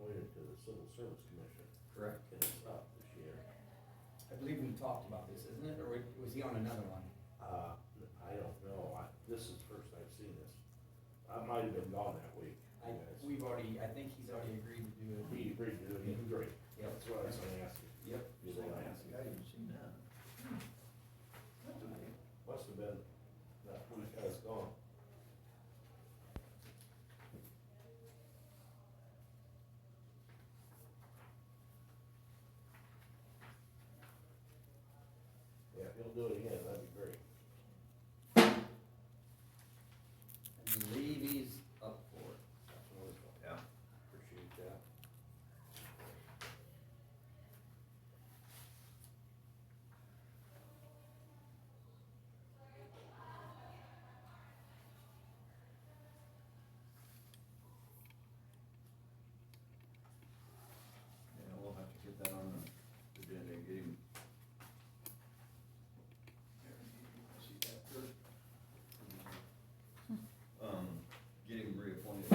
appointed to the Civil Service Commission. Correct. And it's up this year. I believe we talked about this, isn't it, or was he on another one? I don't know, this is the first I've seen this. I might have been gone that week. I think he's already agreed to do it. He agreed to do it, he's great. Yep. That's what I was gonna ask you. Yep. He's gonna ask you. I haven't seen that. That's okay. Must have been that week I was gone. Yeah, if he'll do it again, that'd be great. I believe he's up for it. That's wonderful. Yeah. Appreciate that. Yeah, we'll have to get that on the agenda, get him. There, see that first. Get him reappointed.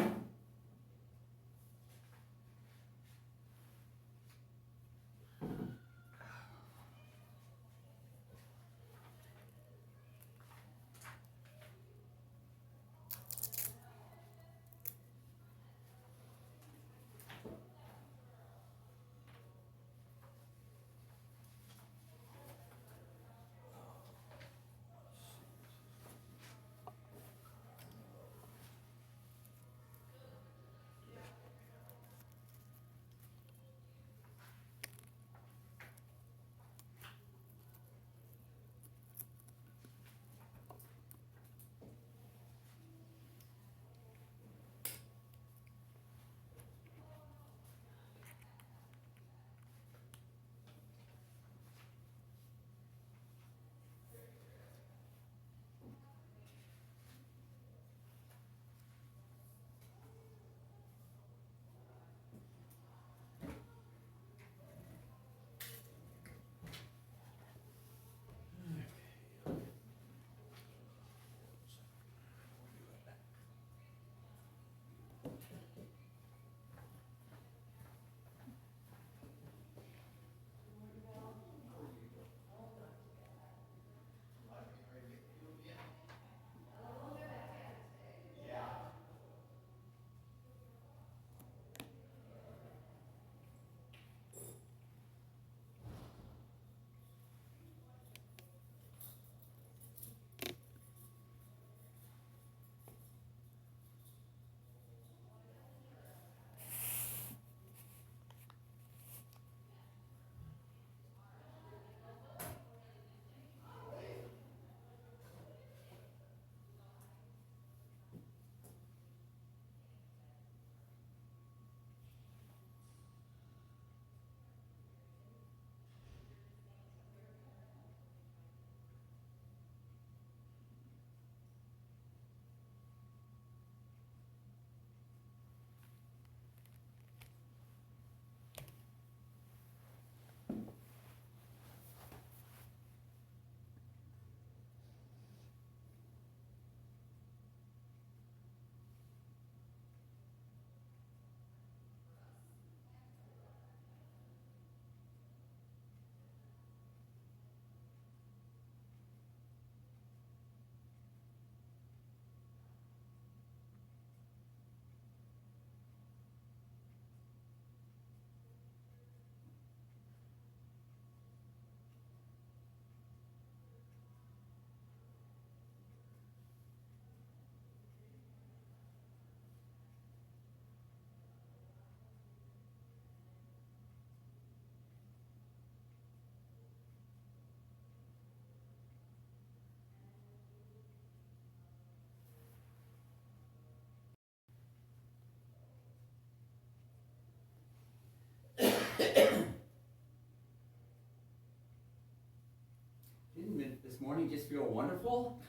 Didn't this morning just feel wonderful?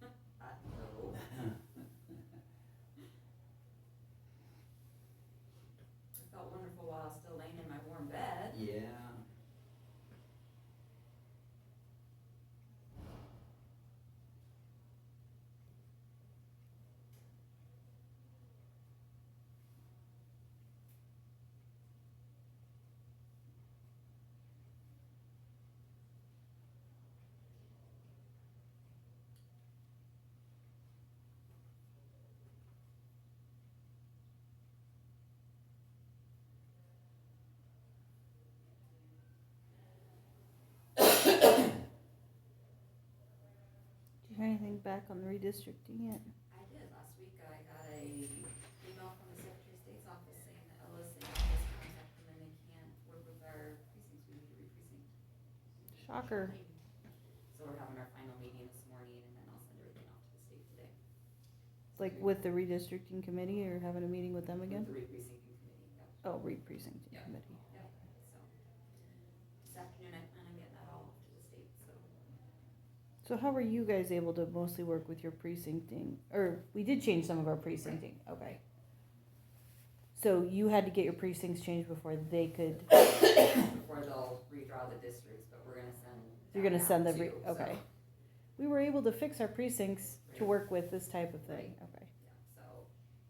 I know. It felt wonderful while I was still laying in my warm bed. Yeah. anything back on the redistricting yet? I did, last week I got a email from the Secretary of State's office saying that LSA has contacted them and they can't work with our precincts, we need to re-precinct. Shocker. So we're having our final meeting this morning and then I'll send everything off to the state today. Like with the redistricting committee or having a meeting with them again? With the re-precincting committee, yep. Oh, re-precincting Yeah. committee. Yep, so, this afternoon I plan on getting that all off to the state, so. So how were you guys able to mostly work with your precincting, or we did change some of our precincting, okay. So you had to get your precincts changed before they could, Before they'll redraw the districts, but we're gonna send. you're gonna that send out the, too, so, okay. We were able to fix our precincts to work with this type of thing, okay. Yeah, so,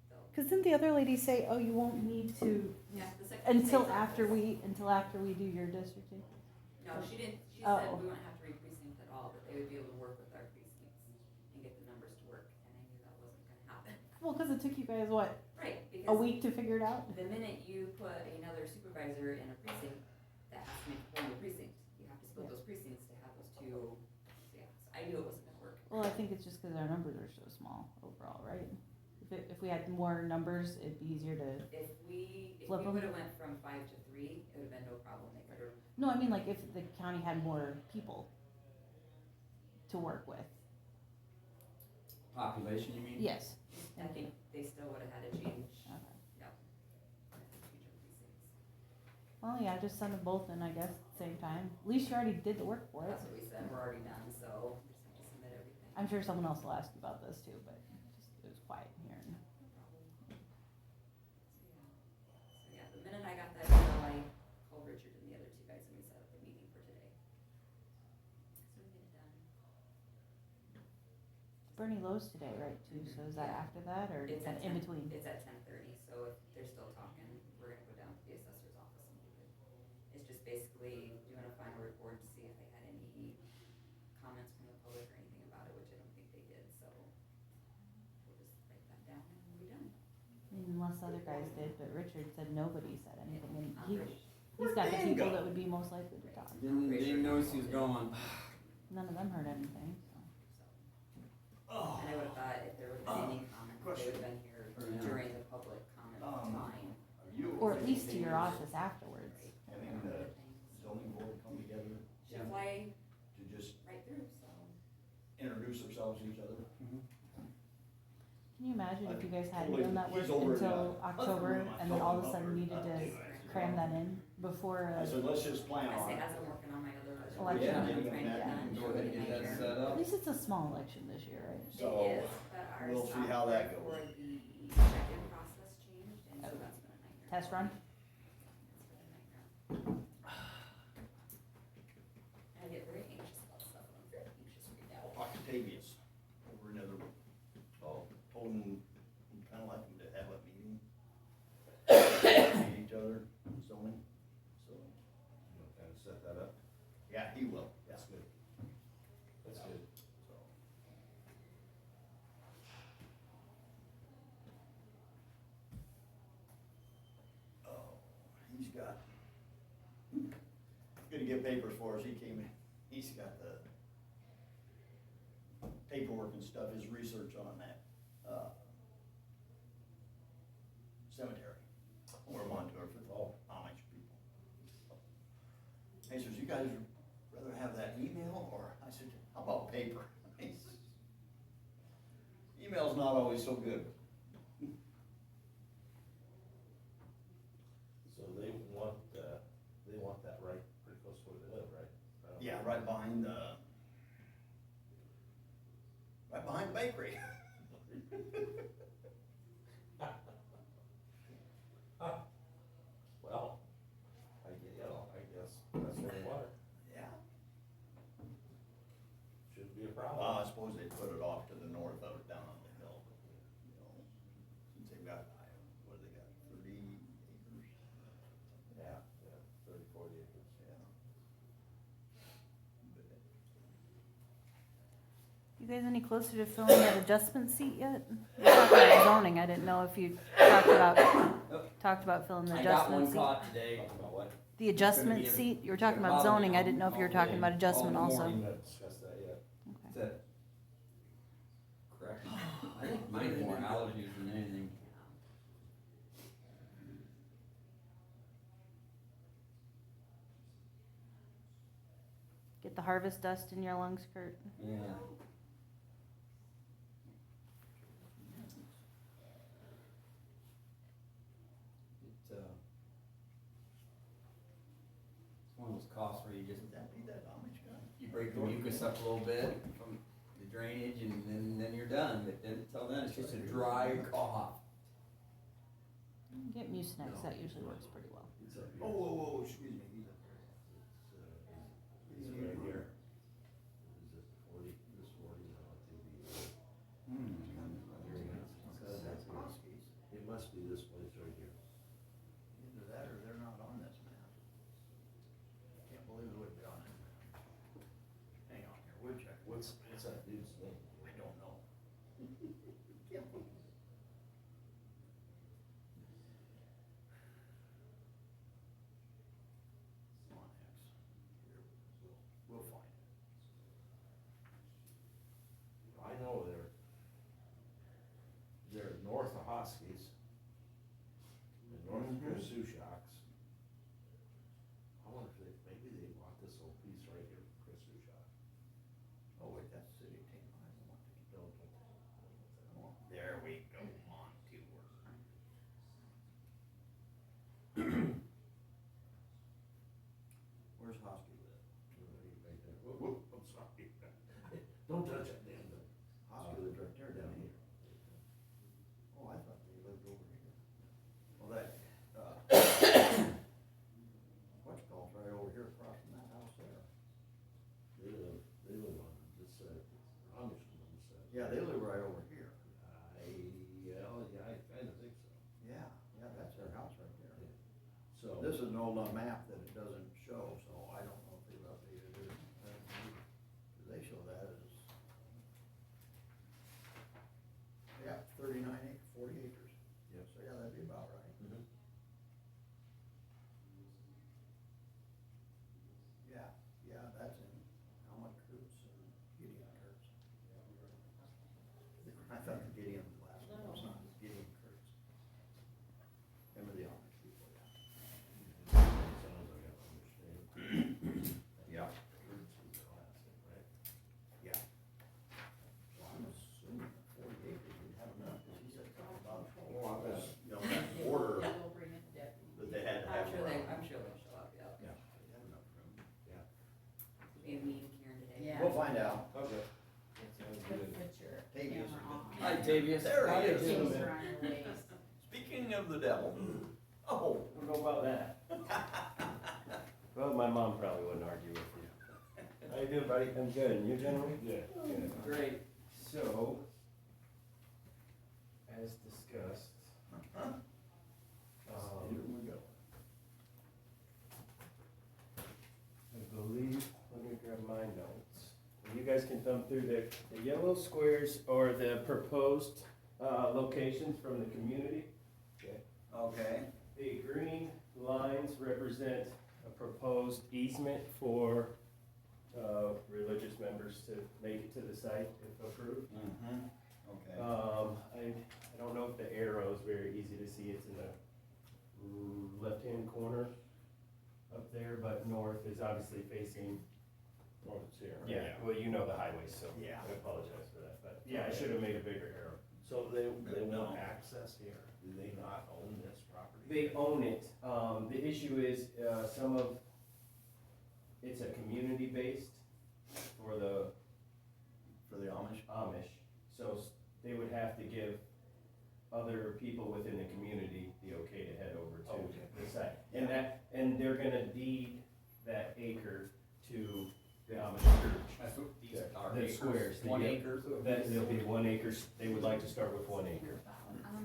they'll, Cause didn't the other lady say, oh, you won't need to, yeah, the Secretary of until State's after office- until after we do your districting? No, she didn't, she Oh. said we wouldn't have to re-precinct at all, but they would be able to work with our precincts and get the numbers to work, and I knew that wasn't gonna happen. Well, cause it took you guys, what, Right, a because week to figure it out? the minute you put another supervisor in a precinct, that has to make a whole new precinct. You have to split those precincts to have those two, yeah, so I knew it wasn't gonna work. Well, I think it's just cause our numbers are so small overall, right? If we had more numbers, it'd be easier to, If we Flip 'em? would've went from 5 to 3, it would've been no problem, they could've. no, I mean like if the county had more people to work with. Population, you mean? Yes. I think they still would've had to change, Okay. yep. Future precincts. Well, yeah, just send them both in, I guess, at the same time. At least you already did the work for it. That's what we said, we're already done, so we just have to submit everything. I'm sure someone else will ask you about this too, but just, it was quiet in here. No problem. So yeah, the minute I got that email, I called Richard and the other two guys and we set up a meeting for today. So we get it done. Bernie Lowe's today, right, too, so is that Yeah. after that, or It's at in 10 between? It's at 10:30, so if they're still talking, we're gonna go down to the assessor's office and do it. It's just basically doing a final report to see if they had any comments from the public or anything about it, which I don't think they did, so we'll just write that down and we'll be done. Unless other guys did, but Richard said nobody said anything, and I'm he, pretty- he's got the Where'd Dan people go? that would be most likely to talk. Didn't even notice he was gone. None of them heard anything, so. Oh, And I would've thought if there would've been any comments, they would've been here Yeah. during the public comment time. are you Or at least to your office afterwards. having the zoning board come together Should fly to just right through, so. introduce ourselves to each other? Can you imagine if you guys hadn't Totally- done that work he's over in, until October, other room. and then all of a I'm sudden over. needed to cram that in before, I said, let's just plan I on say, it. as I'm working on my other. Election. Yeah. I'm trying to get done. Go ahead and get that set at up. least it's a small election this year, right? So, It is, but our we'll see how that software goes. for the check-in process changed, and so that's been a nightmare. Test run? It's been a nightmare. I get very anxious about stuff, and I'm very anxious right now. Octavius, over another, told him, he'd kinda like him to have a meeting. Meet each other, zoning, so, And set that up, yeah, he will, yeah. that's good. That's good. So. Oh, he's got, gonna get papers for us, he came in, he's got the paperwork and stuff, his research on that, cemetery, or Montour for the Amish people. He says, you guys rather have that email, or, I said, how about paper? He says, email's not always so good. So they want that right pretty close to where they live, right? Yeah, right behind the bakery. Well, I guess that's where they want it, Yeah. shouldn't be a problem. I suppose they put it off to the north of it, down on the hill, you know, since they've got, what do they got, 30 acres? Yeah, 30, 40 acres. Yeah. You guys any closer to filling that adjustment seat yet? We talked about zoning, I didn't know if you talked about filling the I got one adjustment seat. caught today. Talking about what? The adjustment be a- seat, you were talking gonna about bother me zoning, I all- didn't know if you were all talking day, about adjustment all also. morning. We haven't discussed that yet. Okay. That, Mine are more allergies than anything. Get the harvest dust in your lungs, Kurt. Yeah. It's one of those coughs where you just, Would that be that Amish guy? you break the mucus up a little bit from the drainage and then you're done, but then, till then, it's just a dry cough. Get Mucinex, that usually works pretty well. It's up here. Oh, whoa, whoa, excuse me, he's up there. It's right here. Is it 40, this 40 now, I think That's Huskies. it must be this place right here. Either that or they're not on this map. Can't believe it would be on this map. Hang on here, we'll check. What's that dude's name? I don't know. Can't believe it. Come on, X. Here, we'll find it. I know they're north of Hoskies and north of Mhm. Chris-Ushak's. I wonder if maybe they bought this whole piece right here from Chris-Ushak. Oh, wait, that's City of Tama, I don't want to. Don't. Oh, there we go, on to work. Where's Hosky live? Right there. Whoop, whoop, I'm sorry. Don't touch that damn thing. Hosky lives right there, down here. Oh, I thought they lived over here. Well, that, what's called right over here across from that house there. They live on this side, Amish on this side. Yeah, they live right over here. I kinda think so. Yeah, that's their house right there. So. This is an old map that it doesn't show, so I don't know if they've updated it. They show that as, yeah, 40 acres. Yep. So yeah, that'd be about right. Mhm. Yeah, that's in Alma Kurtz and Gideon Kurtz. I thought the Gideon was the last one, it's not, it's Gideon Kurtz. Remember the Amish people, yeah. Sounds like I understand. Yeah. Kurtz was the last thing, right? Yeah. So I'm assuming 40 acres would have enough, because he said something about, Oh, I bet. you know, that border Yeah, we'll bring it to deputy. that they had to have. I'm sure they'll show up, yeah. Yeah. They have enough room. We have a meeting Karen today. Yeah. We'll find out. Okay. Put your Tavius. camera on. Hi, Tavius. There How he you is. doing, Things man? are on your waist. Speaking of the devil, oh, I don't know about that. Well, my mom probably wouldn't argue with you. How you doing, buddy? I'm good. And you, gentlemen? Yeah. Great. So, as discussed, here we go. I believe, let me grab my notes. You guys can thumb through the yellow squares or the proposed locations from the community. Okay, The green lines represent a proposed easement for religious members to make it to the site if approved. okay. I don't know if the arrow is very easy to see, it's in the left-hand corner up there, but north is obviously facing, Oh, it's here. right? yeah, well, you know the highway, so Yeah. I apologize for that, but yeah, I should have made a bigger arrow. So they No. want access here, do they not own this property? They own it, the issue is, it's a community-based for the For the Amish? Amish, so they would have to give other people within the community the okay to head over to Okay. the site. And they're gonna deed that acre to the Amish church. That's what these are. The acres, squares, the 1 yellow- acre. That, there'll be 1 acre, they would like to start with 1 acre.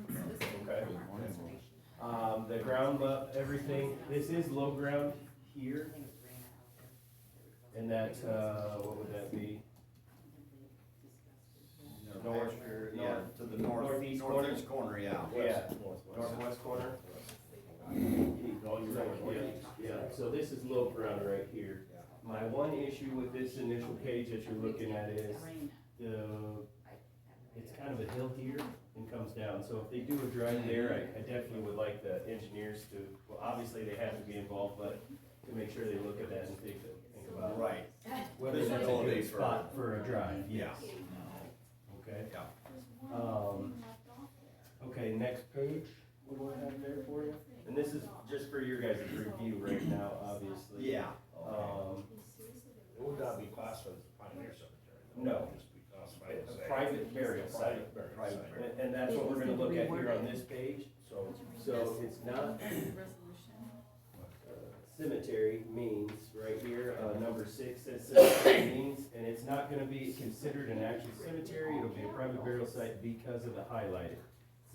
So this is Okay. from our conservation. The ground level, everything, this is low ground here, I think it's Raina out there. and that, what would that be? North, Yeah, to the northeast northeast corner, yeah. Yeah, Northwest. northwest corner. Oh, you're right, Yeah, northeast. yeah, so this is low ground right here. Yeah. My one issue with this initial page that you're looking at is the it's kind of a hill here and comes down, so if they do a drive there, I definitely would like the engineers to, well, obviously they have to be involved, but to make sure they look at that and think about Right, whether This that's is a all good day for- spot for a drive, yes. Okay, yeah. okay, next page, what do I have there for you? And this is just for your guys' review right now, obviously. Yeah. It would not be classified as a pioneer cemetery. though. No. It would just be classified as A private burial site. Private burial Private site. And that's what we're gonna look at here on this page. So, So it's not, cemetery means, right here, number 6 says cemetery means, and it's not gonna be considered an actual cemetery, it'll be a private burial site because of the highlighted.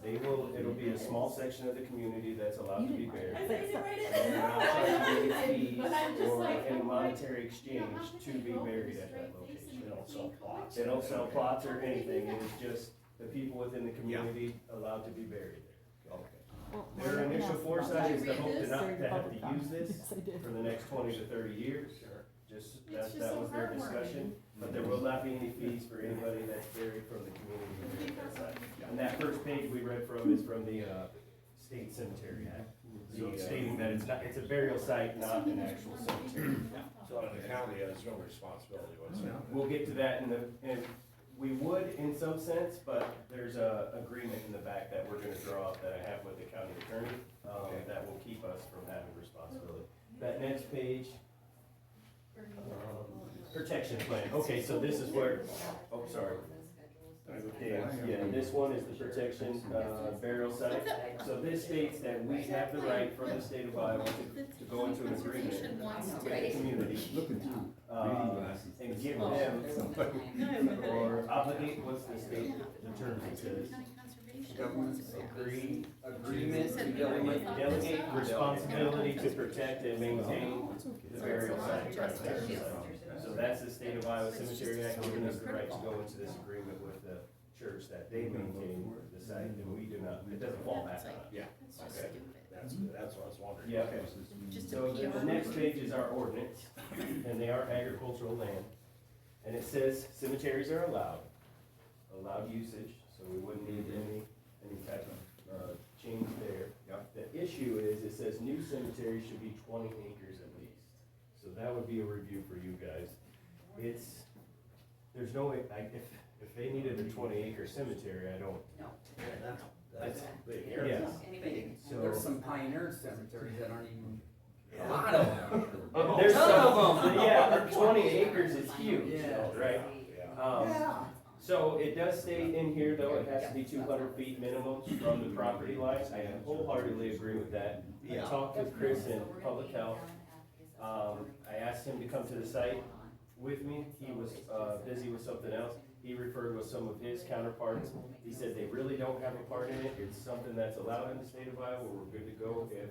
It'll be a small section of the community that's allowed to be buried. And they're not charging any fees or any monetary exchange to be buried at that location. they don't sell plots. They don't sell plots or anything, it is just the people within the community allowed to be buried there. Okay. Their initial foresight is to hope to not to have to use this for the next 20 to 30 years. Just, that was their discussion, but there will not be any fees for anybody that's buried from the community. And that first page we read from is from the, State Cemetery Act. So it's stating that it's a burial site, not an actual cemetery. So the county has no responsibility whatsoever. We'll get to that and we would in some sense, but there's a agreement in the back that we're gonna draw up that I have with the county attorney, that will keep us from having responsibility. That next page, protection plan, okay, so this is where, oh, sorry. Okay, yeah, this one is the protection, burial site. So this states that we have the right from the state of Iowa to go into an agreement with the community. And give them, or obligate, what's the state, the term it says? Agreement to Delegate responsibility to protect and maintain the burial site. So that's the state of Iowa Cemetery Act giving us the right to go into this agreement with the church that they maintain the site, and we do not, it doesn't fall back on us. Yeah, okay, that's what I was wondering. Yeah, okay. So the next page is our ordinance, and they are agricultural land. And it says cemeteries are allowed usage, so we wouldn't need any type of, change there. The issue is, it says new cemeteries should be 20 acres at least. So that would be a review for you guys. There's no way, if they needed a 20-acre cemetery, I don't. No. That's big Yeah. area. Anybody. There's So, some pioneer cemeteries that aren't even, a lot of them. there's Ton of some, them. yeah, 20 acres is huge, Yeah. right? Yeah. So it does state in here, though, it has to be 200 feet minimum from the property line. I wholeheartedly agree with that. I Yeah. talked with Chris in Public Health. I asked him to come to the site with me. He was, busy with something else. He referred with some of his counterparts. He said they really don't have a part in it. It's something that's allowed in the state of Iowa. We're good to go if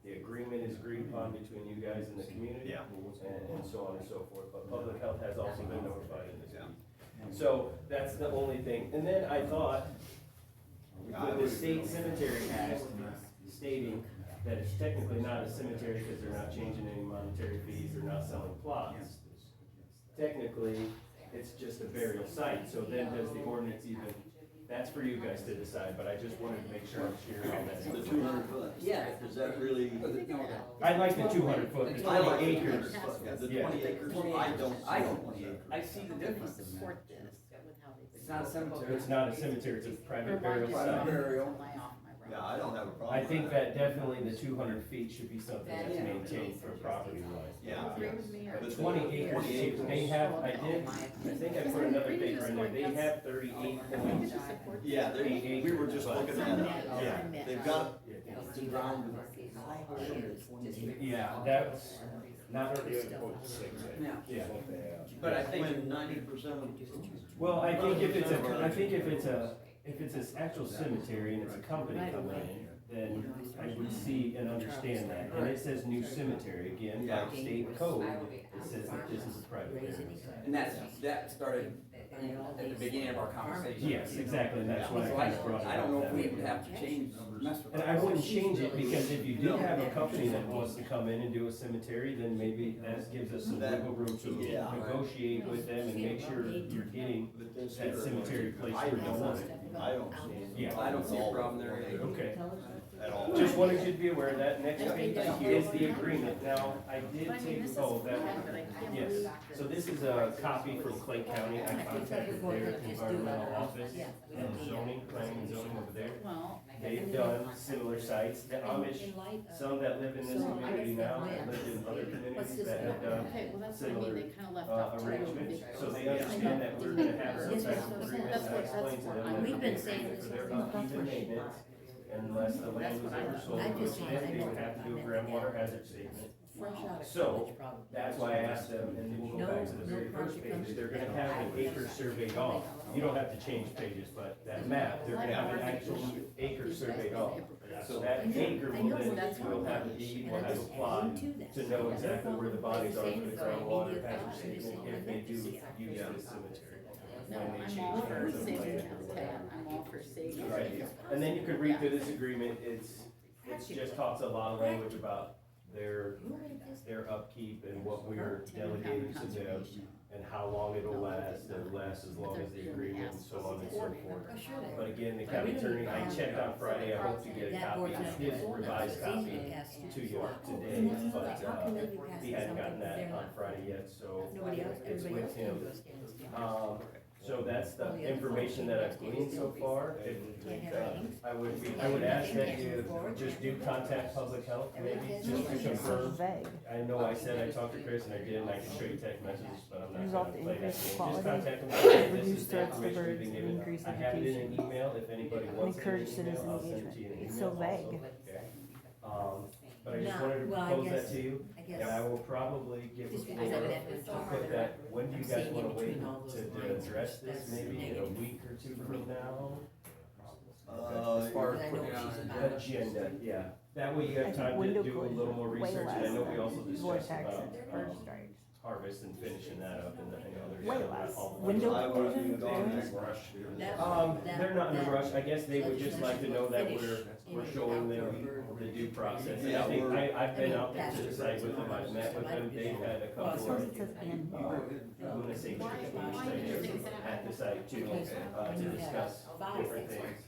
the agreement is agreed upon between you guys and the community. Yeah. And so on and so forth. But Public Health has also been notified in this week. So that's the only thing. And then I thought, with the State Cemetery Act stating that it's technically not a cemetery because they're not changing any monetary fees, they're not selling plots. Technically, it's just a burial site, so then does the ordinance even, that's for you guys to decide, but I just wanted to make sure I'm sharing all The that. 200 foot. Yeah. Is that really? I like the 200 foot, the I like 20 the 200 acres. foot. Yeah, the Yeah. 20 acres, I don't see 20 acres. I see the difference in that. Support this with how they. It's not a cemetery. It's not a cemetery, it's a private burial Private site. burial. Yeah, I don't have a problem. I think with that definitely the 200 feet should be something that's Yeah. maintained for property line. Yeah. Agree with me or? The 20 acres, they have, I think I put another paper in there, they have 38 points. Yeah, we were just looking at it. Yeah. They've got It's around Yeah, that's not, 38.6. Yeah. yeah. What they have. But I think when 90% of. Well, I think if it's an actual cemetery and it's a company coming in, then I would see and understand that. And it says new cemetery, again, by state code, it says that this is a private burial site. And that started at the beginning of our conversation. Yes, exactly, and that's why I So kind of brought it up. I don't know if that we way. would have to change, mess with And that. I wouldn't change it, because if you do have a company that wants to come in and do a cemetery, then maybe that gives us some wiggle room to Yeah. negotiate with them and make sure you're getting that cemetery place where you want it. I don't see it. Yeah. I don't see a problem there either. Okay, At all. just wanted you to be aware that next page is the agreement. Now, I did take, yes, so this is a copy from Clay County. I contacted their environmental office and zoning, planning and zoning over there. They've done similar sites. The Amish, some that live in this community now, have lived in other communities that have done Okay, well, that's what I mean, similar they kinda left off too. arrangements. So they understand that we're gonna have some type of agreement, and I explained to them that We've been the saying agreement this for their is- upkeep and maintenance, unless the land was ever sold, I just- which then they would have to do a groundwater hazard statement. Fresh out of So, college, probably. That's why I asked them, and we'll go back to the very first page, they're gonna have an acre surveyed off. You don't have to change pages, but that map, they're gonna have an actual acre surveyed off. So that acre will then, we'll have a deed, we'll have a plot to know exactly where the bodies are for the groundwater hazard statement if they do use this cemetery. No, When they I'm change all for hands of the saving cemetery. town, I'm all for saving. Right, and then you could read through this agreement, it just talks a lot of language about their upkeep and what we're delegating to them, and how long it'll last, and last as long as the agreement, and so on and so forth. But again, the county attorney, I checked on Friday, I hope to get a copy of his revised copy to you today, but, he hadn't gotten that on Friday yet, so it's with him. So that's the information that I've gleaned so far. I would ask that you just do contact public health, maybe, just to It's so confirm. vague. I know I said I talked to Chris and I did, and I can show you text messages, but I'm not Resolve gonna to play that. increase Just quality, contact them, say, this reduce is the threats to information we've birds, been and given. increase I have it in an education. email, if anybody And wants it in encourage an citizen email, I'll send it to you in an engagement. It's email so vague. also. Okay. But I just No, wanted to well, I propose that guess- to you, I and I guess, will probably get just with because I Laura met with to Dawn, put that, when do you I'm guys seeing wanna in wait between all those to lines, address this, that's maybe in a negative week or two from now? As far as But I know putting it what on she's an about. agenda. Agenda, yeah. That way you I have think time to window do a closure little more way research, and I less know we also than discussed vortex about, and bird strikes. harvest and finishing that up, and I know there's. Way not less. all the- Window I would closure? be gone Very- next rush. They're not in a rush, I guess they would just like to know that we're showing them the due process. And I think, I've been out there to the site with them, I've met with them, they've had a Well, as couple long as of, it says and. I'm gonna say tricky at the site too, to discuss different things.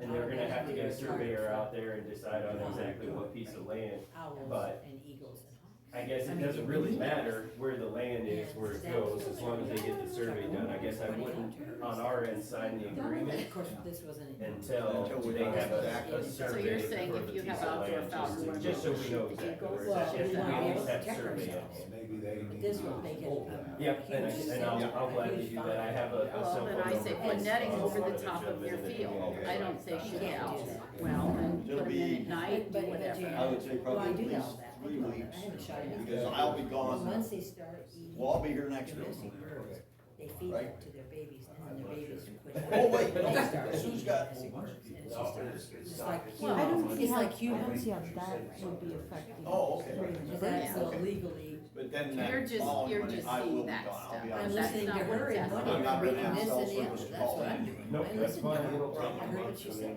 And they're gonna have to get a surveyor out there and decide on exactly what piece of land. But and eagles and I guess it doesn't really matter where the land is, where it goes, as long as they get the survey done. I guess I wouldn't, on our end, sign the agreement Of course, this wasn't. until they have a So survey you're saying for if the you piece have of outdoor land, fountain, just so we know exactly where it's at. Yes, we at least have survey on hand. Maybe they need. This will make it. Yep, and I'll gladly do that. I have a cell Well, phone then I say number put netting for over one the of top of your gentlemen that field. can- I don't say shoot Can't out. do that. Well, then It'll put them in be- at night, do whatever. I would say probably at least 3 weeks, because I'll be gone, Once they start eating. well, I'll be here next week. domestic birds, they feed Right. them to their babies, and then their babies quit. Oh, wait, They start Sue's eating got- domestic birds, and it's Oh, just- it's It's like, I don't see it's how, like I human. don't see how that would be affecting. Oh, okay. raising Because birds. that's illegally. But then You're that just- following you're Monday, just I will seeing be that gone, I'll be stuff. out. I'm of listening to town. her and I'm money, not I'm gonna reading have this cell and the other, service that's call what I'm in. doing. Nope, I that's listen to fine. her. It'll take I heard what she said.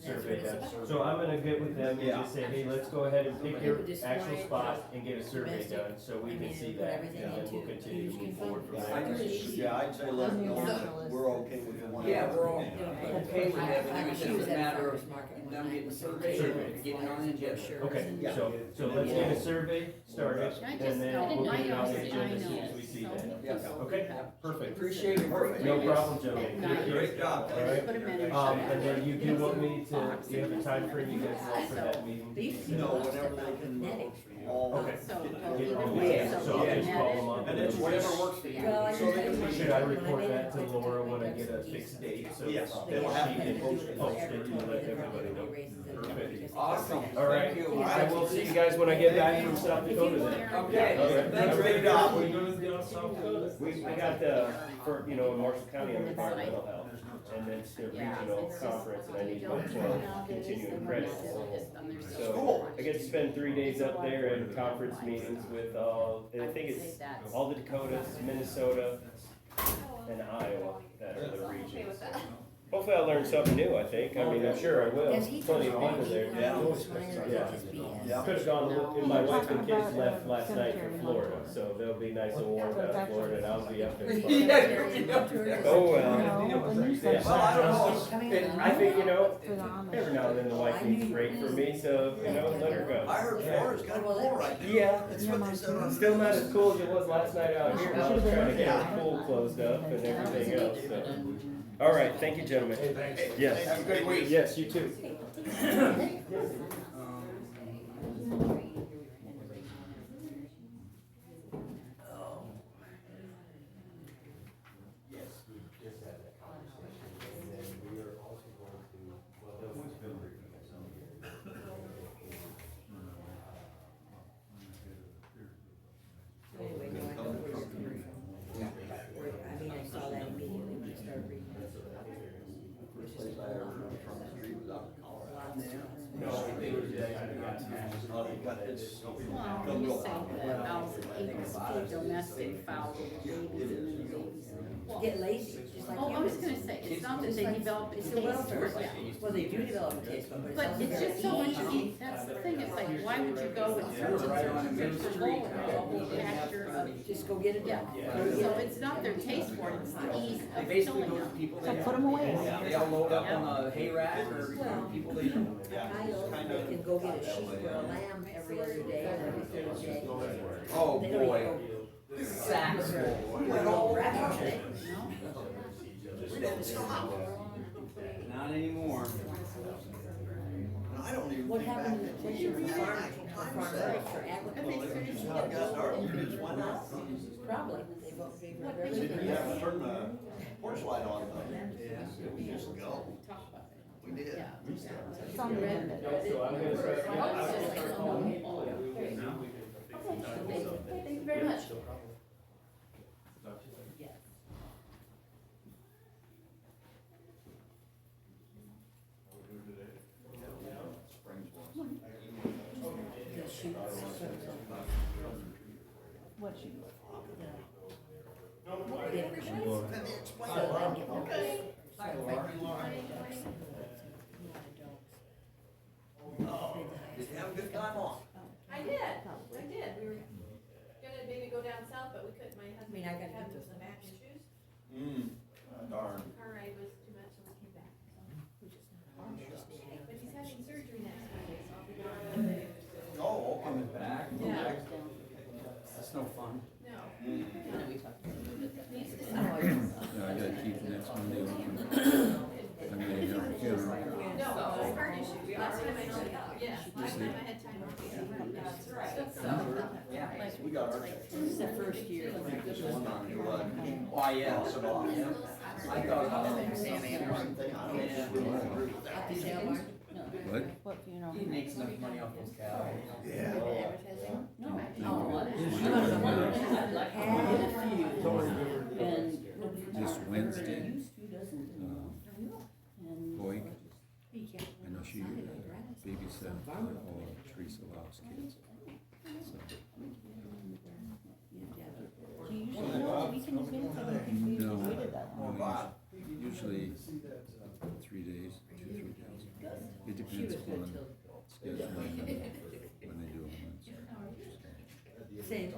survey done. So I'm gonna get with them and just say, hey, let's go ahead and pick your actual spot and get a survey done, so we can see that, and then we'll continue to move forward from I there. just, yeah, I'd say let them know that we're okay with the one. Yeah, we're all Yeah. okay with that, but then it's She just was a at matter farmer's of market one them night getting with surveyed, Survey. getting on the agenda. Okay, Yeah. so let's get a survey started, I just, and then we'll get it on the I agenda as soon know. as we see that. Yes. Okay, perfect. Appreciate your work. No problem, gentlemen. Nice. Great job. All right. Put them in. And then you do want me to, do you have a time frame you guys want for that meeting? You know, whenever they can all Okay. So, Get either on way, the- so So I'll either just call net them it. up. And it's whatever works for you. Well, I So they can Should I report that to Laura when I get a fixed date, so Yes, she it'll have to be can posted. post it and let everybody know? Perfect. Awesome. All right, Thank you. I will see you guys when I get back from South Dakota then. Okay, Okay. thanks, Great Rick. job. We go to the South Dakota. I got the, for, you know, in Marshall County, I'm environmental health, and then it's the regional conference, and I need my 12 continuing credits. So I get to spend 3 days up there in conference meetings with all, and I think it's all the Dakotas, Minnesota, and Iowa, that are the So I'm okay regions. with that. Hopefully I'll learn something new, I think, I mean, I'm sure I will, Has he plenty of told people you there. why Yeah. he was fired or Yeah. just BS? Yeah. Could've gone, and my We're wife talking and kids about, left last night cemetery for in Florida, Montour. so they'll be nice and warm down in Florida, and I'll be up there. Oh, well. No, the new Yeah. Well, I don't know. It's coming And out. I think, you know, For the Amish. every now and then the wife needs a break from me, so, you know, let her I go. heard Florida's got cool right now. Yeah, That's what they said on. still not as cool as it was last night out here, I was trying to get the pool closed up and everything else, so. All right, thank you, gentlemen. Yes. Have a good week. Yes, you too. Yes, we just had that conversation, and then we are also going to, well, that was been briefing us on here. Anyway, no, I know where you're coming from. I mean, I saw that immediately when I started reading it. Which is a whole lot more. No, they were just, Oh, they got this. Well, when you say that, it was a domestic fowl with babies and then the babies. Get lazy, just like Oh, you I was do. gonna say, it's not that they develop a It's taste the welfare. for it. Well, they do develop a taste, but it's But also it's very just so much easy. eat, that's the thing, it's like, why would you go with such and such a bowl and a whole factor of, Just go get it yeah. done. So it's not their taste for it, it's the ease They of basically killing go to them. people So that. put 'em away. They all load up on a hay rack or Well, people they know. Kyle can go get a sheep or a lamb every other day and every Thursday. Oh, They don't even boy. go- Sacks full. Well, no, rabbits, eh? We don't stop. Not anymore. I don't even. What think happened to back the then. picture for farm, Time for set. rights, for I think agriculture? soon as you How it get got dark, built we in, just went out. Probably, they vote favor of What See, everything. you have to turn the porch light on, though. We just go. talk about it. We did. Yeah. It's on the agenda. no, so I'm gonna start, Oh, I'm it's gonna just start like calling some people and we can, we can fix the time or something. Thank you very much. No problem. Yes. The shoots. What you? Get the shoots. So I get them. Okay. Did you have a good time off? I did. We were gonna maybe go down south, but we couldn't. My husband I gotta had get those some back issues. Darn. Car ride was too much, so we came back. But he's having surgery next Monday, so I'll be gone. Oh, okay. Coming back. Yeah. That's no fun. No. Yeah, I gotta keep the next Monday open. I mean, you know, No, it was heart issues. Last time I said, yeah, last time I had time off. That's right. So, Yeah. We got our. This is the first year. This one on your leg. Oh, yeah. Cross it off. I thought about it. Same thing. I don't really agree with that. Happy sale, Mark? what? What funeral? He makes enough money off those cows. Yeah. Advertising? No. Had a few. And. This Wednesday, Used to, doesn't it? And. Boyd, He can't. I know she babysat all of Teresa Lau's kids. So, Do you usually know a week in advance? I don't think we no, waited that long. no, usually 3 days, 2 or 3 days. It She was depends good on till. scheduling and when they do them. Same.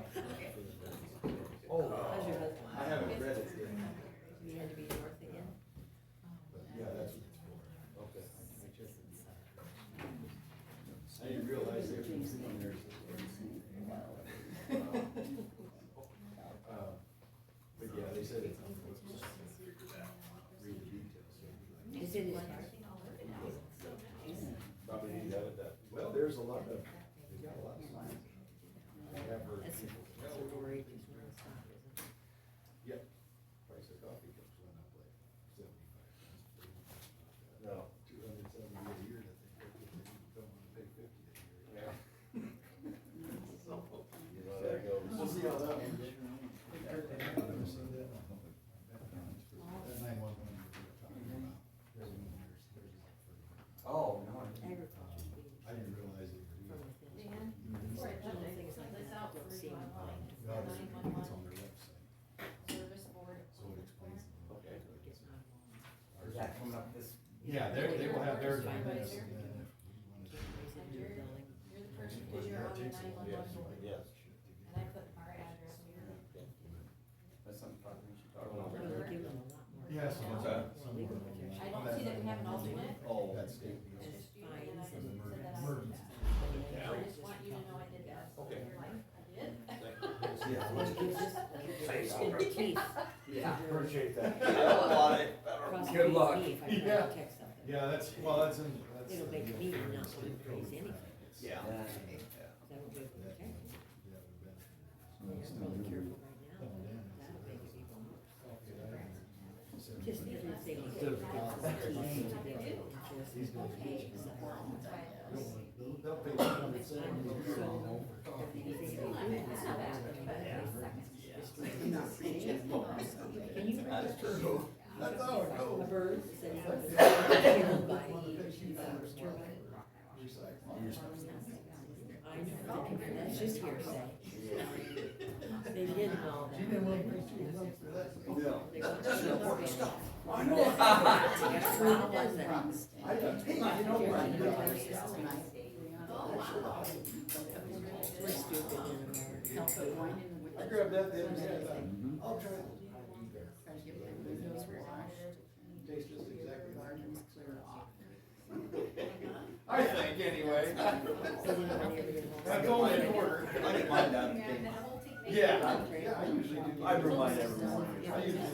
Oh, How's your husband? I haven't read it yet. You had to be north again? Yeah, that's what it's for. Okay. I didn't realize they were in there. But yeah, they said it's. Read the details. Is it his? Probably need to have it that. Well, there's a lot of, they got a lot of signs. I have heard. That's a worry, because we're in stock, isn't it? Yep. Price of coffee cups went up like 75 cents. No. 270 a year, I think, but they don't wanna pay 50 a year. Yeah. You know, there goes. We'll see how that one goes. I've never seen that. That 911 we were talking about, there's like 30. Oh, no. Agriculture. I didn't realize they were From doing. within. You're the person, cause you're on the 911. Yes. And I put our address here. That's something probably we should talk about. Yes. What's that? I don't see that we have an alternate. Oh, It's just you, and I said that I did that. Yeah. I just want you to know I did that. Okay. You're like, I did? Yeah. Appreciate that. Good luck. Yeah. Yeah, that's, well, that's in, that's. It'll make me not want to praise anything. Yeah. That'll be okay. I'm really careful right now. That'll make people more. Just these are things that They'll pay Can you? That's true. That's how it A goes. bird said he was killed by turbine. I know, that's just hearsay. They did know that. That's important stuff. I know. Everyone does that. We're stupid in America. I grabbed that the other day, I thought, I'll try it. Tastes just exactly like it. I think, anyway. That's only an order. I get mine down to Cape. Yeah, I usually do. I brew mine every morning. I usually do.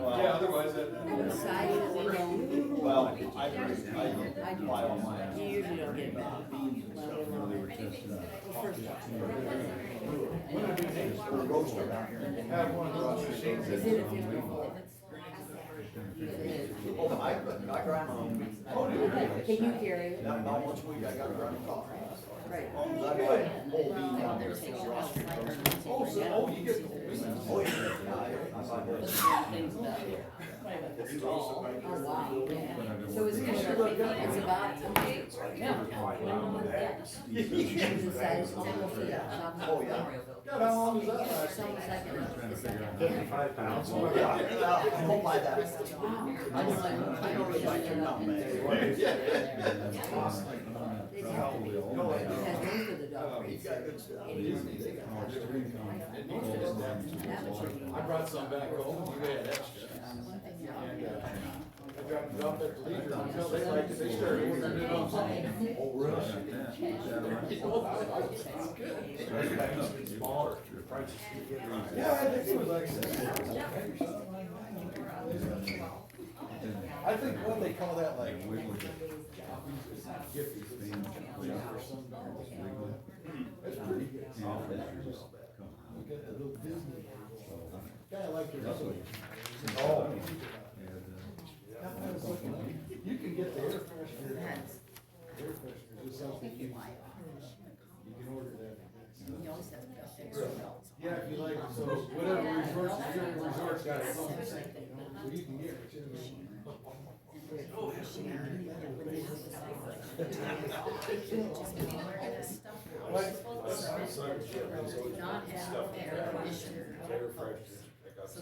Yeah, otherwise that. Well, I buy all mine. You usually don't get bad. First off. Roaster down here. Have one of those machines. Is it a 54? Oh, I grind my own. Oh, do you? Can you carry it? Not once a week, I gotta grind a coffee. Right. I buy whole beans down there, so Ross Street Roaster. Oh, so, oh, you get the whole business. Oh, yeah, I buy those. Oh, wow. So it's kind of, it's about, the size of almost, Oh, yeah. God, how long was that last? It's almost like it's like a. 55 pounds. I don't buy that. I don't really like your number. It has most of the dog breeds. He's got good stuff. I brought some back home, you had extra. And, I dropped it off at the leader until they liked it, they started ordering it on Sunday. Oh, really? Smaller. Yeah, I think it was like I think what they call that, like. That's pretty good. Look at that little Disney. Kinda like your other one. Oh. You can get the air freshener. Air freshener is something you can order that. Yeah, if you like, so whatever resorts, resort's got its own thing, you know, so you can get it too.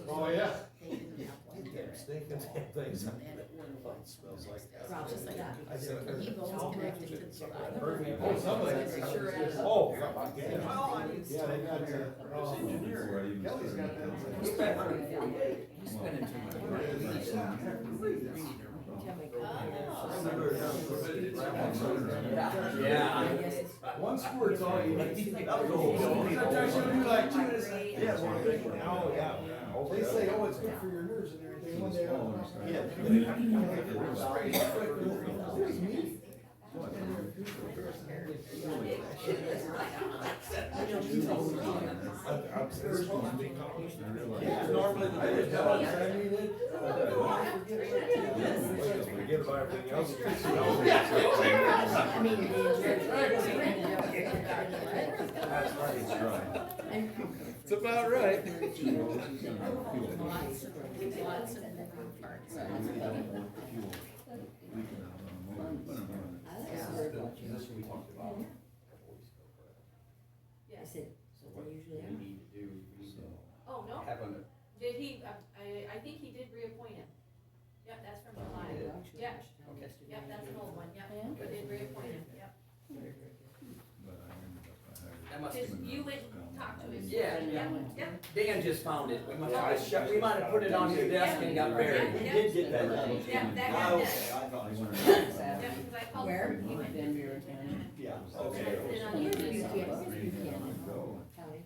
Oh, yeah. Stinking things. Smells like that. Just like that. I said, He goes connected to the survivor. oh, somebody. Oh, yeah, they got, Kelly's got that. Yeah. One squirt's all you need. Sometimes you'll do like two. Yeah, one big one. Oh, yeah. They say, oh, it's good for your nerves and everything. One day, oh, yeah. Normally the day is I mean it. Forget about everything else. That's right, it's right. It's about right. I said, so they usually We are. need to do, we need to Oh, no, have a did he, I think he Yeah, Yep. Dan just found it. We might have put it on your desk and got buried. We did get that done. Yeah, that Oh, got okay, done. I thought it was. Yeah, because I called. Where? Yeah, So okay. I put it on Here's YouTube. Buchanan. Go. County.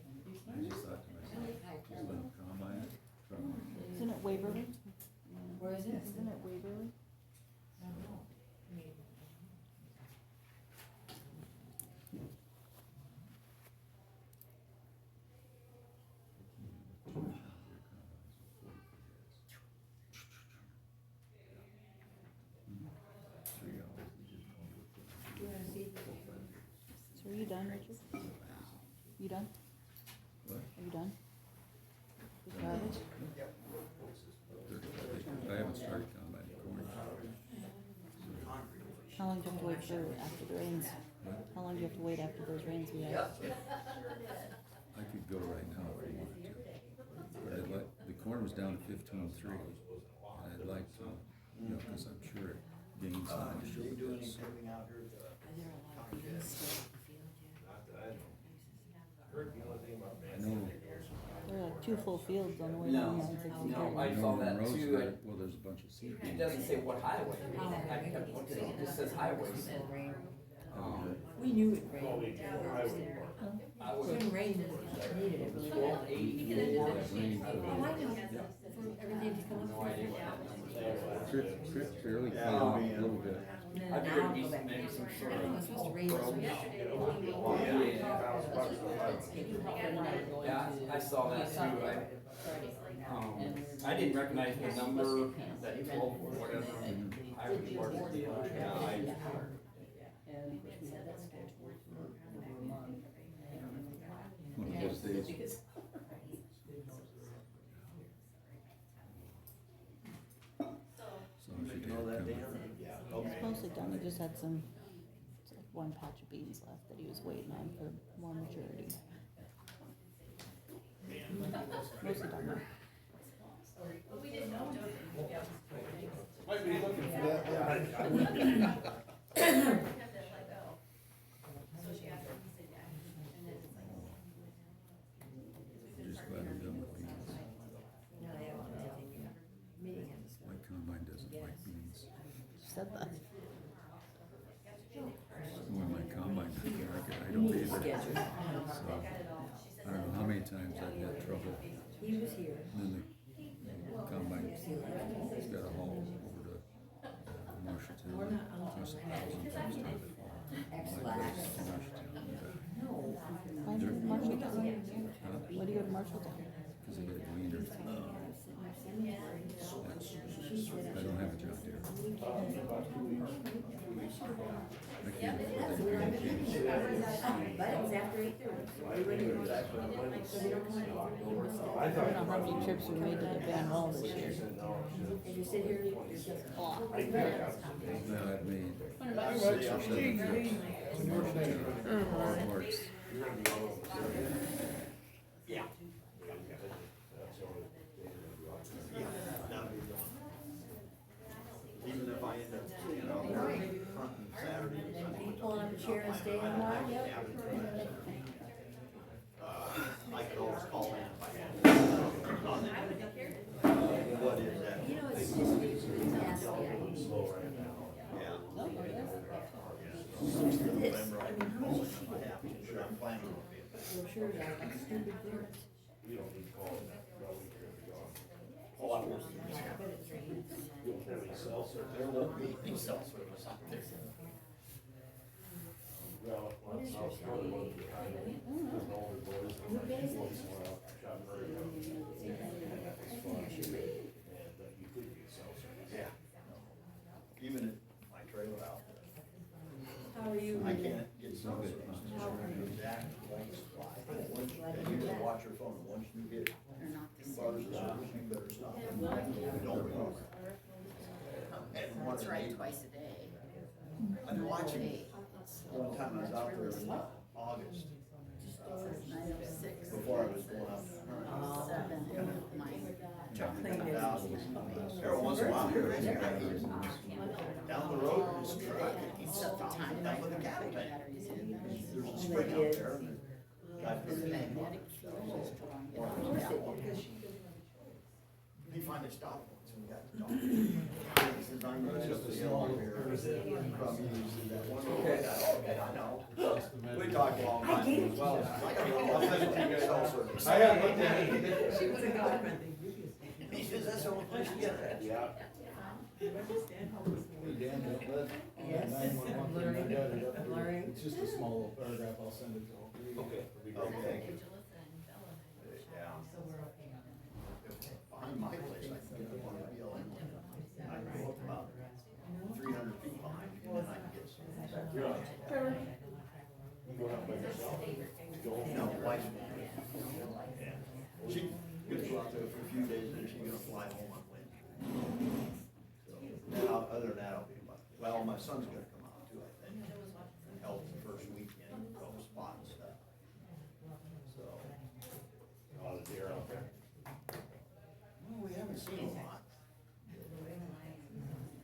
I just thought to myself, just let them combine it, from Isn't it Waverly? Where is it? Isn't it Waverly? You wanna see? So are you done, Richard? You done? What? Are you done? With garbage? I haven't started combining corn. How long do you have to wait for after the rains? How long do you have to wait after those rains we had? I could go right now if I wanted to. But I'd like, the corn was down to 15.3, and I'd like to, you know, cause I'm sure it gains so much. Did they do any paving out here? I know, There are like 2 full fields on the way No. down on 63. No, I saw that Road's too. got- well, there's a bunch of seed It beans. doesn't say what highway. I kept looking, it just says highways. We knew it rained. I was When rain needed it really bad. 84. Oh, I know, for everything to come up. No idea what happened. Trip fairly clear, Yeah, a little bit. And then I now figured go it'd back. be maybe some sort I know, of. it's supposed to rain this week. Yeah, I saw that too. I didn't recognize the number, that 12 or whatever. I reported the other guy. One of those days. So if you You know that, did Dan? come, Yeah, It's okay. mostly done, he just had some, it's like 1 patch of beans left that he was waiting on for more maturity. Mostly done now. But we didn't know, yeah. Might be looking for that, yeah. Kept it let go. So she asked him, he said, yeah. And then it's like. just glad I'm done with beans. No, they don't want anything. Meeting has to My start. combine doesn't like beans. She said that. When my combine doesn't like it, I don't either. So, I don't know how many times I've had trouble. He was here. And then the combine has got to haul over to Marshalltown. We're not on Costs time. $1,000 time to haul. X-Lax. To Marshalltown, No. Why do you go to Marshalltown? Why do you go to Marshalltown? because they got a gleaner. I don't have a job there. I can't afford that grandkids. But it was after 8:30. We went in. So we don't come in. I don't know how many trips we made to the Van Wall this year. If you sit here, there's just A lot. Well, I've made 6 or 7 trips to Marshalltown. Parts. Yeah. Even if I end up, you know, hunting Saturday. pulling up a chair and staying a while. I could always call in if I had. What is that? You know, it's just, it's nasty. Yeah. This, November, I I mean, can how call much in if I have to, sure, I'm planning on it. brochures are like stupid things. Oh, I won't. There won't be any cell service out there. What is your city? Who pays it? Yeah. Even at my trailer out there. How are you? I can't get cell service. Exactly. Once, and you just watch your phone, once you hit They're not the same. bars of service, you better stop. Don't remember. And one That's of right, the- twice a day. I've been watching, one time I was out there in August, 9:06. before I was going up. 7, my Every once in a while, here, this guy is down the road in his truck, and he's set the stopping time. down with a cattle tank. Batteries in there. There's a spring out there, and the The magnetic field is drawing it Of all course down. They finally stopped once and we got the dog. He says, I'm gonna It's just a just small- here. From using that one. Okay. Okay, I know. We talked a long time as well. I got a little official cell service. I haven't looked at it. She would've gone. He says, that's the only place you get that. Yeah. Hey, Dan, that lead, Yes. 911 thing, I got it up there. Learning. It's just a small little paragraph, I'll send it to him. Okay. Okay. Yeah. Behind my place, I can get one of the BLM. I can go up about 300 feet behind you and then I can get some. You're on. You going out by yourself? No, wife. Yeah. She gets out there for a few days and she's gonna fly home on Wednesday. So, now, other than that, I'll be about, well, my son's gonna come out too, I think. Help the first weekend, go spot and stuff. So, A lot of deer out there. well, we haven't seen a lot.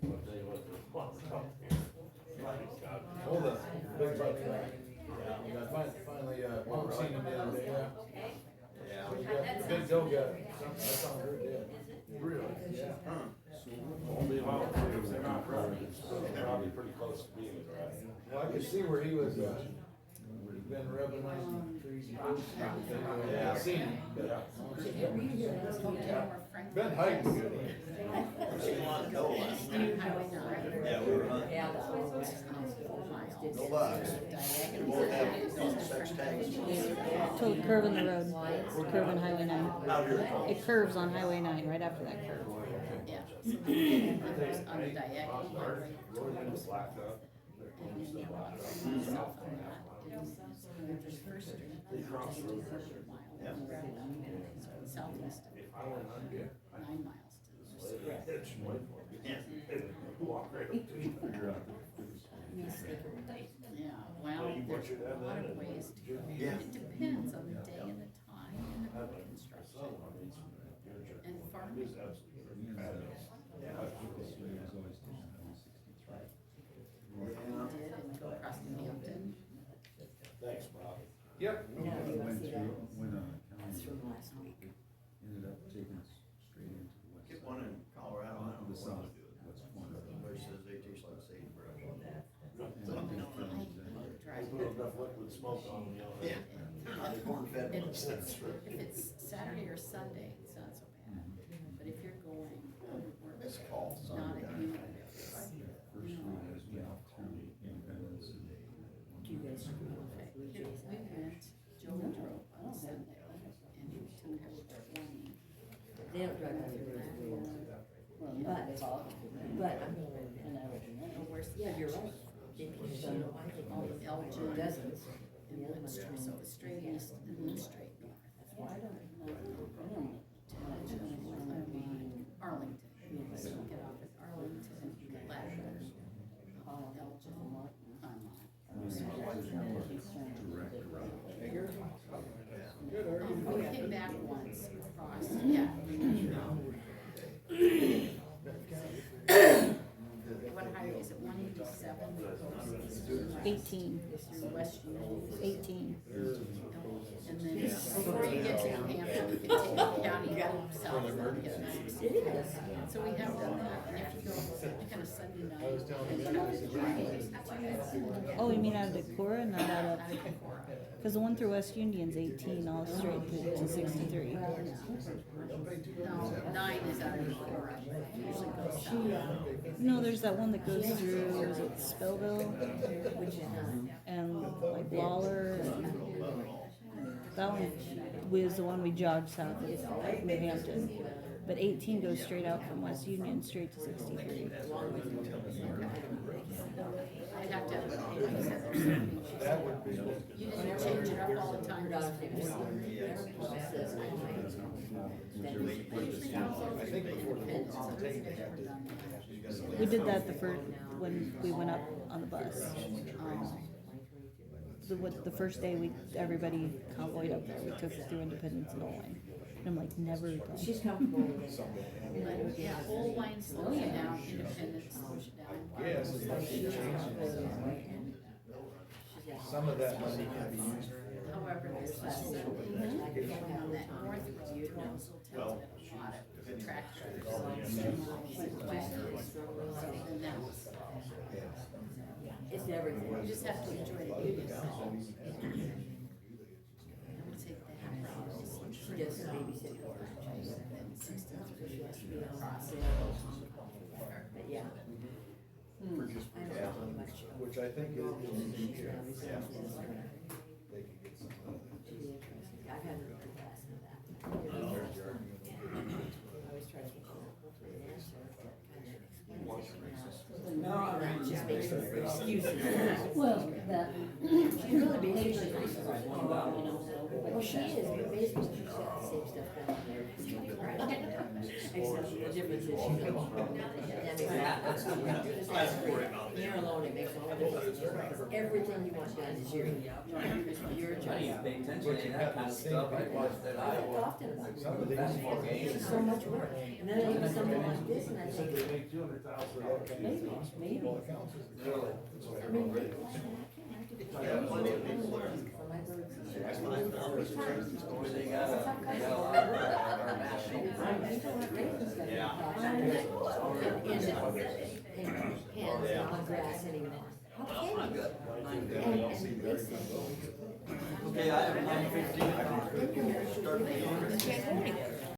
I'll tell you what, there's lots out there. God. Oh, the big buck. Yeah, finally, Mom seen him the other day, yeah. Yeah. So you got, the big dog got something, I found her dead. Really? Yeah. Only about two, they're not probably, probably pretty close to being right. Well, I could see where he was, he'd been rubbing on trees and roots and everything, I Yeah. seen him, but. Hotel where Frank. Been hiding good. I've seen a lot of no last night. Highway 9. Yeah, we were hunting. Yeah. 4 miles. No bugs. We both have sex tags. So the curve in the road, curve on Highway 9. Out here. It curves on Highway 9 right after that curve. Yeah. So there's on the diagonal highway. Blacked up. And then you walk south on that. There's First Street. Just a quarter mile. Yeah. So southeast of it. 9 miles to the north. Yeah. Walk right up to you. Yeah, well, there's a lot of ways to go. Yeah. It depends on the day and the time and the road construction. And farming. We did and go across to Hampton. Thanks, Bob. Yep. Went through, went on That's county, from last week. ended up taking us straight into the west. Get one in Colorado, I don't The know south, what to do. west corner. Everybody says they taste like sagebrush. And I I drive. put enough liquid smoke on them, you know. Yeah. The corn-fed ones, that's right. If it's Saturday or Sunday, it's not so bad. But if you're going, It's called not something. at noon, First route has been out through Independence and. Do you guys agree with that? we went, Joe drove on Sunday and we took her to 20. They don't drive out there very well. But, Where's the yeah, you're right. Because you know, I think all the Elgin dozens. and Woodster, so it's straight east and then straight north. That's why I don't know. Arlington, so we get off at Arlington, Ladder, Elgin, Direct route. we came back once across, yeah. What highway is it, 187? 18, Through West Union. 18. And then before you get to Hampton, you can take the county, go south and get 96. It is. So we have done that, and if you go, like on a Sunday night. Oh, you mean out of Decorah, not out of, Out of Decorah. because the one through West Union's 18, all straight to 63. No, 9 is out of Decorah, usually goes south. No, there's that one that goes through, is it Spellville? And like Lawler, and that one was the one we jogged south of New Hampton. But 18 goes straight out from West Union, straight to 63. I'd have to, like I said, there's something she said. You didn't change it up all the time, just for your scenery. I think before the whole Independence, town I've taken never it. done that. We did that the first, when we went up on the bus. The first day everybody convoyed up there, we took it through Independence and Oline. And I'm like, never done. She's comfortable with it. But yeah, whole line slows you down, Independence slows you down. Yes, it's like she changed it. Some of that money can be used for However, there's less than, on that north road, you know, so tells me a lot of tractors. Wagons, and that was, It's everything. you just have to enjoy the beauty of it. I would say that probably She does some babysitting. then 63 She has to be on across sale. But yeah. I don't know much. Which I think is, Yeah. yeah. I've had her class for that. I always try to get her an answer. No, it just makes her excuses. Well, that, She really behaves like this. Well, she is, but basically she's got the same stuff down there. Except the difference is she comes from. You're alone, it makes all the difference. Everything you want done is your I didn't even pay attention to any of that kind of stuff, I watched that I Iowa often about basketball it. game. It's so much work. And then I look at something like this and I think, maybe. Really? I mean, I could for my birds. Where they got a national. Yeah. Hands on grass anymore. Okay. And they say. Okay, I have 9:15. Then you're married to a woman. You can't go anywhere.